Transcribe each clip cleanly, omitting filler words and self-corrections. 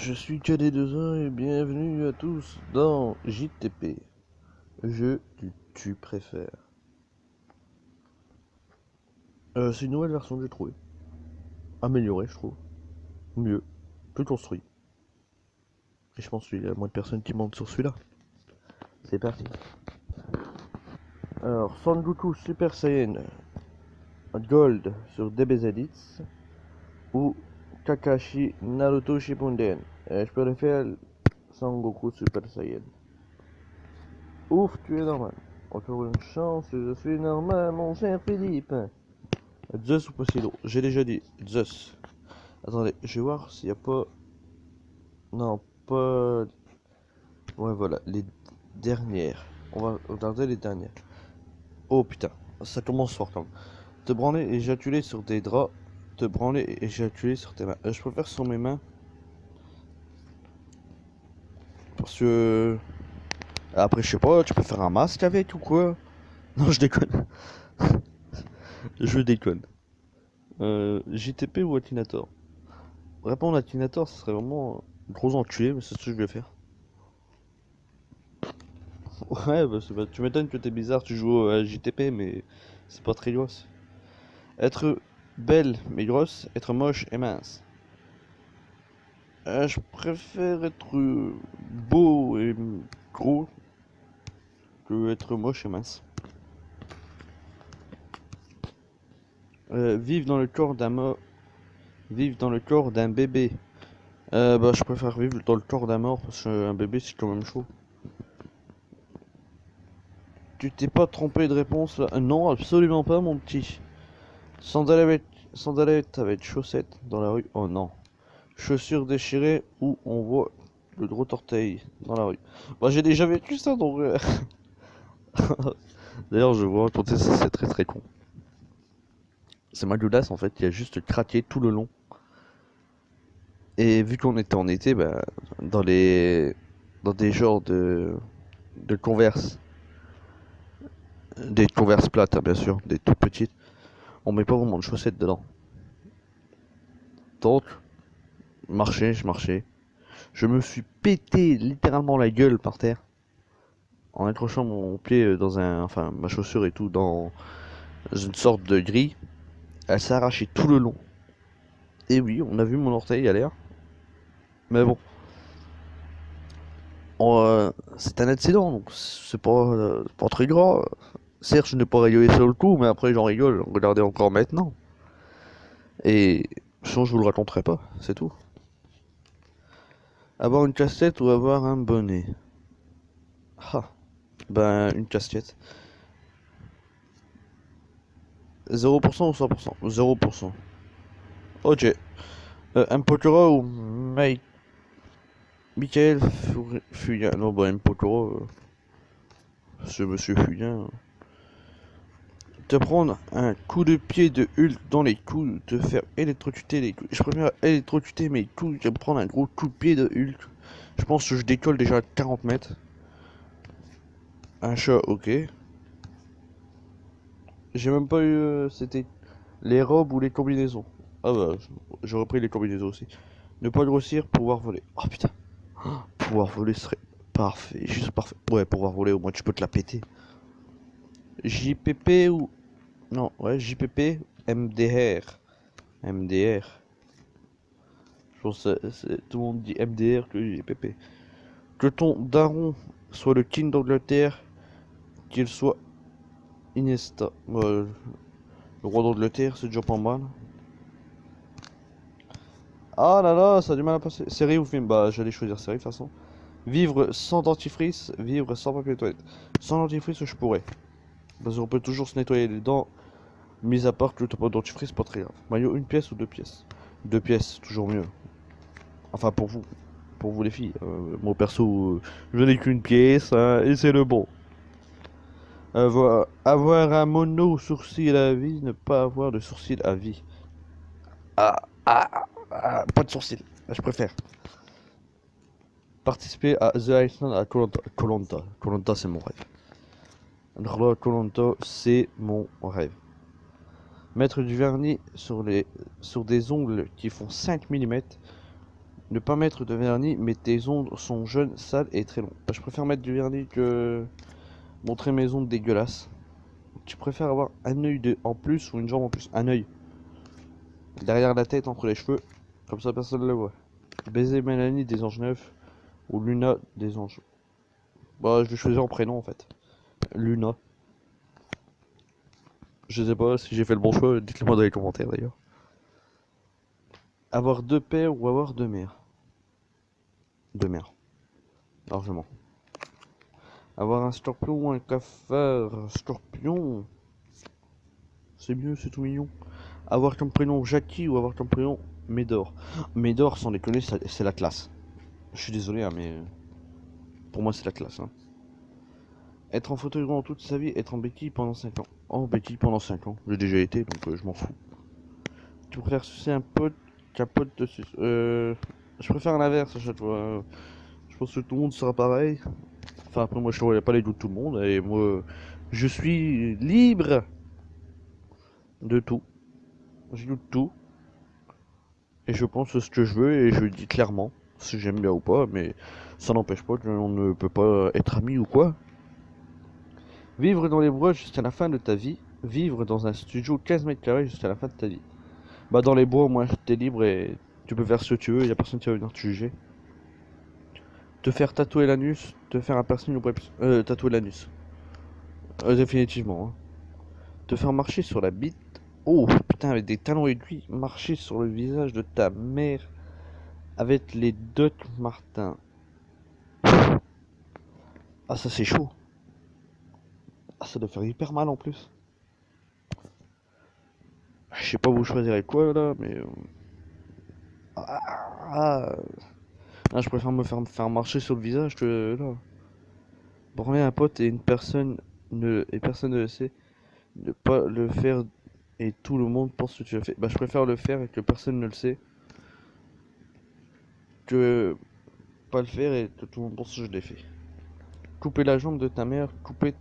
Je suis KD2A et bienvenue à tous dans JTP, jeu du tu préfères. C'est une nouvelle version que j'ai trouvée. Améliorée, je trouve. Mieux. Plus construit. Et je pense qu'il y a moins de personnes qui montent sur celui-là. C'est parti. Alors, Sangoku Super Saiyan Gold sur DBZ ou Kakashi Naruto Shippuden. Je peux le faire Sangoku Super Saiyan. Ouf, tu es normal. Encore une chance, je suis normal, mon cher Philippe. Zeus ou Poséidon? J'ai déjà dit Zeus. Attendez, je vais voir s'il n'y a pas... Non, pas... Ouais, voilà, les dernières. On va regarder les dernières. Oh putain, ça commence fort quand même. Te branler et éjaculer sur des draps. Te branler et éjaculer sur tes mains. Je préfère sur mes mains. Parce que... Après, je sais pas, tu peux faire un masque avec ou quoi? Non, je déconne. Je déconne. JTP ou Akinator? Répondre à Akinator, ce serait vraiment un gros enculé, mais c'est ce que je vais faire. Ouais, bah, tu m'étonnes que t'es bizarre, tu joues à JTP, mais c'est pas très grosse. Être belle mais grosse, être moche et mince. Je préfère être beau et gros que être moche et mince. Vivre dans le corps vivre dans le corps d'un bébé. Bah, je préfère vivre dans le corps d'un mort parce qu'un bébé c'est quand même chaud. Tu t'es pas trompé de réponse là? Non, absolument pas, mon petit. Sandalettes avec chaussettes dans la rue. Oh non. Chaussures déchirées où on voit le gros orteil dans la rue. Bah, j'ai déjà vécu ça donc. D'ailleurs, je vous raconter ça, c'est très très con. C'est Magulas en fait qui a juste craqué tout le long. Et vu qu'on était en été, bah, dans des genres de Converse. Des Converse plates, hein, bien sûr, des toutes petites. On met pas vraiment de chaussettes dedans. Donc, je marchais. Je me suis pété littéralement la gueule par terre en accrochant mon pied dans enfin ma chaussure et tout dans une sorte de grille. Elle s'est arrachée tout le long. Et oui, on a vu mon orteil à l'air. Mais bon, c'est un accident, donc c'est pas très grave. Certes, je n'ai pas rigolé sur le coup, mais après j'en rigole. Regardez encore maintenant. Et sinon, je vous le raconterai pas, c'est tout. Avoir une casse-tête ou avoir un bonnet? Ah, ben une casse-tête. 0% ou 100%? 0%. Ok. Impokora ou Michael Fugain? Non, bah Impokora, c'est Monsieur Fugain. Te prendre un coup de pied de Hulk dans les couilles, te faire électrocuter les couilles. Je préfère électrocuter mes couilles que me prendre un gros coup de pied de Hulk. Je pense que je décolle déjà à 40 mètres. Un chat, ok. J'ai même pas eu... c'était les robes ou les combinaisons. Ah bah, j'aurais pris les combinaisons aussi. Ne pas grossir, pouvoir voler. Oh putain. Pouvoir voler serait parfait, juste parfait. Ouais, pouvoir voler, au moins tu peux te la péter. JPP ou... Non, ouais, JPP, MDR. MDR. Je pense que tout le monde dit MDR que JPP. Que ton daron soit le king d'Angleterre, qu'il soit Iniesta. Le roi d'Angleterre, c'est déjà pas mal. Ah là là, ça a du mal à passer. Série ou film? Bah, j'allais choisir série de toute façon. Vivre sans dentifrice, vivre sans papier toilette. Sans dentifrice, je pourrais. Parce qu'on peut toujours se nettoyer les dents. Mis à part que le pas de dentifrice, pas très grave. Maillot, une pièce ou deux pièces? Deux pièces, toujours mieux. Enfin, pour vous. Pour vous les filles. Moi perso, je n'ai qu'une pièce, hein, et c'est le bon. Avoir un mono sourcil à vie, ne pas avoir de sourcil à vie. Pas de sourcil, je préfère. Participer à The Island à Koh-Lanta. Koh-Lanta, c'est mon rêve. Alors Koh-Lanta, c'est mon rêve. Mettre du vernis sur des ongles qui font 5 mm Ne pas mettre de vernis, mais tes ongles sont jeunes, sales et très longs. Bah, je préfère mettre du vernis que montrer mes ongles dégueulasses. Tu préfères avoir un œil en plus ou une jambe en plus? Un œil. Derrière la tête, entre les cheveux. Comme ça, personne ne le voit. Baiser Mélanie des Anges Neufs ou Luna des Anges. Bah, je vais choisir en prénom en fait. Luna. Je sais pas si j'ai fait le bon choix, dites-le moi dans les commentaires d'ailleurs. Avoir deux pères ou avoir deux mères? Deux mères, largement. Avoir un scorpion ou un cafard? Scorpion. C'est mieux, c'est tout mignon. Avoir comme prénom Jackie ou avoir comme prénom Médor? Médor, sans déconner, c'est la classe. Je suis désolé, hein, mais pour moi, c'est la classe. Hein. Être en fauteuil roulant toute sa vie, être en béquille pendant 5 ans. En béquille pendant 5 ans. J'ai déjà été, donc je m'en fous. Tu préfères sucer un pote qu'un pote te suce? Je préfère l'inverse à chaque fois. Je pense que tout le monde sera pareil. Enfin, après, moi, je ne pas les goûts de tout le monde. Et moi, je suis libre de tout. Je goûte tout. Et je pense ce que je veux et je le dis clairement. Si j'aime bien ou pas. Mais ça n'empêche pas qu'on ne peut pas être amis ou quoi. Vivre dans les bois jusqu'à la fin de ta vie. Vivre dans un studio 15 mètres carrés jusqu'à la fin de ta vie. Bah, dans les bois, au moins, t'es libre et tu peux faire ce que tu veux. Y a personne qui va venir te juger. Te faire tatouer l'anus. Te faire un piercing ou tatouer l'anus. Définitivement. Hein. Te faire marcher sur la bite. Oh putain, avec des talons aiguilles. Marcher sur le visage de ta mère. Avec les Doc Martens. Ah, ça c'est chaud. Ah, ça doit faire hyper mal en plus. Je sais pas vous choisirez quoi là, mais. Ah, ah, ah, je préfère me faire marcher sur le visage que là. Branler un pote et personne ne le sait. Ne pas le faire et tout le monde pense que tu l'as fait. Bah, je préfère le faire et que personne ne le sait. Que pas le faire et que tout le monde pense que je l'ai fait. Couper la jambe de ta mère, couper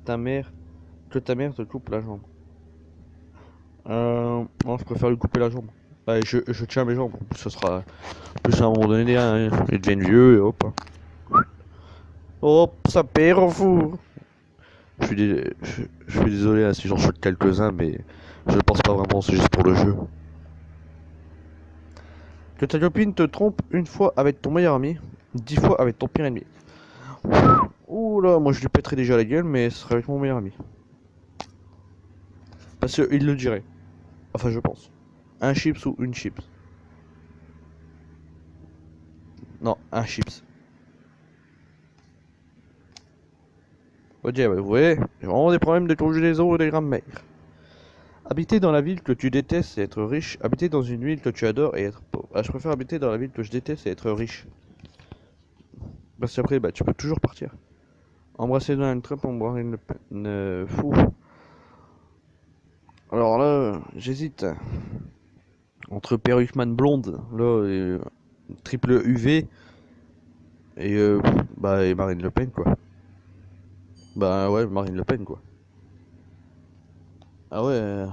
ta mère, que ta mère te coupe la jambe. Non, je préfère lui couper la jambe. Bah, je tiens mes jambes. Ce sera plus à un moment donné, hein, ils deviennent vieux et hop. Hop, ça perd au four. Je suis désolé hein, si j'en choque quelques-uns, mais je ne pense pas vraiment, c'est juste pour le jeu. Que ta copine te trompe une fois avec ton meilleur ami, 10 fois avec ton pire ennemi. Ouh là, moi je lui pèterais déjà la gueule, mais ce serait avec mon meilleur ami. Parce qu'il le dirait. Enfin, je pense. Un chips ou une chips? Non, un chips. Ok, bah, vous voyez, j'ai vraiment des problèmes de conjugaison et de grammaire. Habiter dans la ville que tu détestes et être riche. Habiter dans une ville que tu adores et être pauvre. Ah, je préfère habiter dans la ville que je déteste et être riche. Parce qu'après, bah, tu peux toujours partir. Embrasser Donald Trump, embrasser Le Pen. Fou. Alors là, j'hésite. Entre Perruqueman blonde, là, et triple UV, et, et Marine Le Pen, quoi. Bah ouais, Marine Le Pen, quoi. Ah ouais,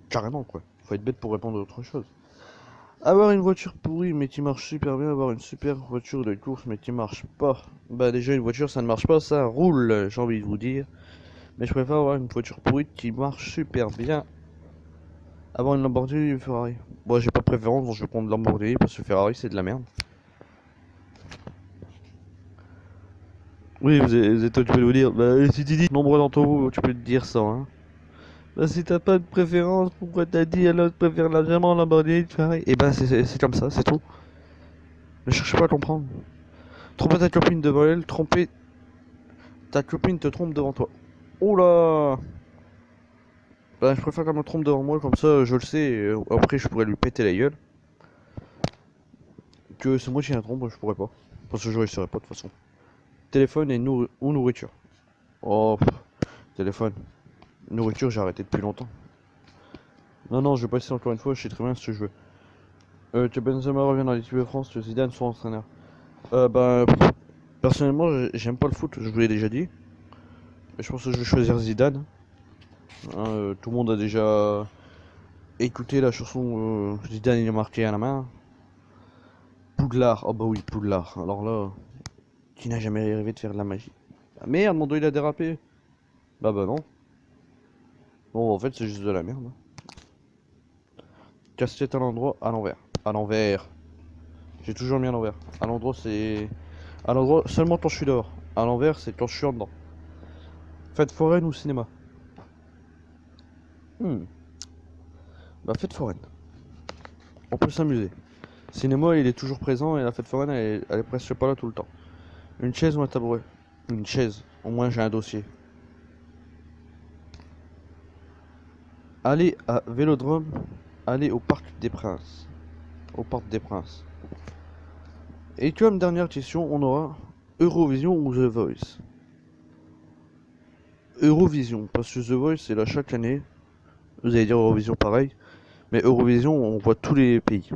carrément, quoi. Faut être bête pour répondre à autre chose. Avoir une voiture pourrie mais qui marche super bien, avoir une super voiture de course mais qui marche pas. Bah déjà une voiture ça ne marche pas, ça roule, j'ai envie de vous dire. Mais je préfère avoir une voiture pourrie qui marche super bien. Avoir une Lamborghini ou une Ferrari. Bon j'ai pas de préférence, donc je vais prendre Lamborghini parce que Ferrari c'est de la merde. Oui, vous êtes occupé de vous dire, bah si tu dis nombreux d'entre vous, tu peux te dire ça, hein. Bah si t'as pas de préférence, pourquoi t'as dit alors tu préfères largement Lamborghini Ferrari? Et bah c'est comme ça, c'est tout. Ne cherche pas à comprendre. Tromper ta copine devant elle, tromper ta copine te trompe devant toi. Oh là! Bah je préfère qu'elle me trompe devant moi, comme ça je le sais, et après je pourrais lui péter la gueule. Que c'est moi qui la trompe, je pourrais pas. Parce que je réussirais pas de toute façon. Téléphone et ou nourriture. Oh, téléphone. Nourriture, j'ai arrêté depuis longtemps. Non, non, je vais passer encore une fois, je sais très bien ce que je veux. Que Benzema revienne dans l'équipe de France, que Zidane soit entraîneur. Bah, personnellement, j'aime pas le foot, je vous l'ai déjà dit. Mais je pense que je vais choisir Zidane. Hein, tout le monde a déjà écouté la chanson Zidane il a marqué à la main. Poudlard. Oh bah oui, Poudlard. Alors là, qui n'a jamais rêvé de faire de la magie? Ah merde, mon dos il a dérapé. Bah non. Bon, en fait, c'est juste de la merde. Casse-tête à l'endroit, à l'envers. À l'envers. J'ai toujours mis à l'envers. À l'endroit, c'est... À l'endroit, seulement quand je suis dehors. À l'envers, c'est quand je suis en dedans. Fête foraine ou cinéma? Bah, fête foraine. On peut s'amuser. Cinéma, il est toujours présent et la fête foraine, elle est presque pas là tout le temps. Une chaise ou un tabouret? Une chaise. Au moins, j'ai un dossier. Aller à Vélodrome, aller au Parc des Princes. Au Parc des Princes. Et comme dernière question, on aura Eurovision ou The Voice. Eurovision, parce que The Voice c'est là chaque année. Vous allez dire Eurovision pareil, mais Eurovision on voit tous les pays.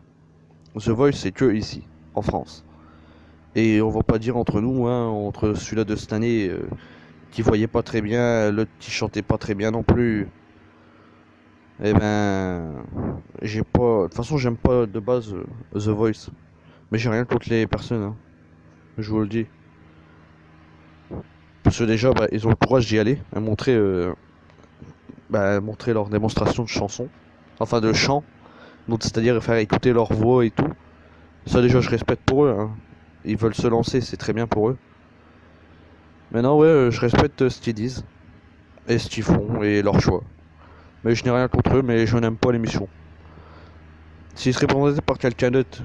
The Voice c'est que ici, en France. Et on va pas dire entre nous, hein, entre celui-là de cette année qui voyait pas très bien, l'autre qui chantait pas très bien non plus. Eh ben, j'ai pas. De toute façon, j'aime pas de base The Voice. Mais j'ai rien contre les personnes, hein. Je vous le dis. Parce que déjà, bah, ils ont le courage d'y aller, à montrer, montrer leur démonstration de chansons. Enfin, de chant. Donc, c'est-à-dire faire écouter leur voix et tout. Ça, déjà, je respecte pour eux, hein. Ils veulent se lancer, c'est très bien pour eux. Maintenant, ouais, je respecte ce qu'ils disent. Et ce qu'ils font, et leur choix. Mais je n'ai rien contre eux, mais je n'aime pas l'émission. S'ils seraient présentés par quelqu'un d'autre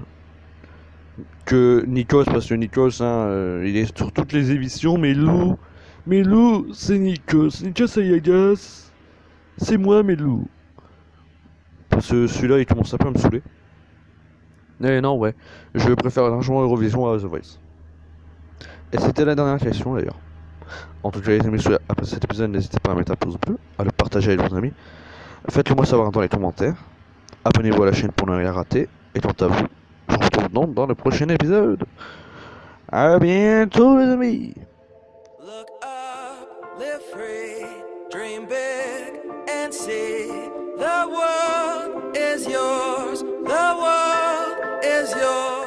que Nikos, parce que Nikos, hein, il est sur toutes les émissions, mais Lou, c'est Nikos, Nikos Ayagas, c'est moi, mais Lou. Parce que celui-là, il commence un peu à me saouler. Mais non, ouais, je préfère largement Eurovision à The Voice. Et c'était la dernière question d'ailleurs. En tout cas, les amis, après cet épisode, n'hésitez pas à mettre un pouce bleu, à le partager avec vos amis. Faites-le moi savoir dans les commentaires. Abonnez-vous à la chaîne pour ne rien rater. Et quant à vous, je vous retrouve donc dans le prochain épisode. À bientôt les amis. Look up, live free, dream big and see the world is yours. The world is yours.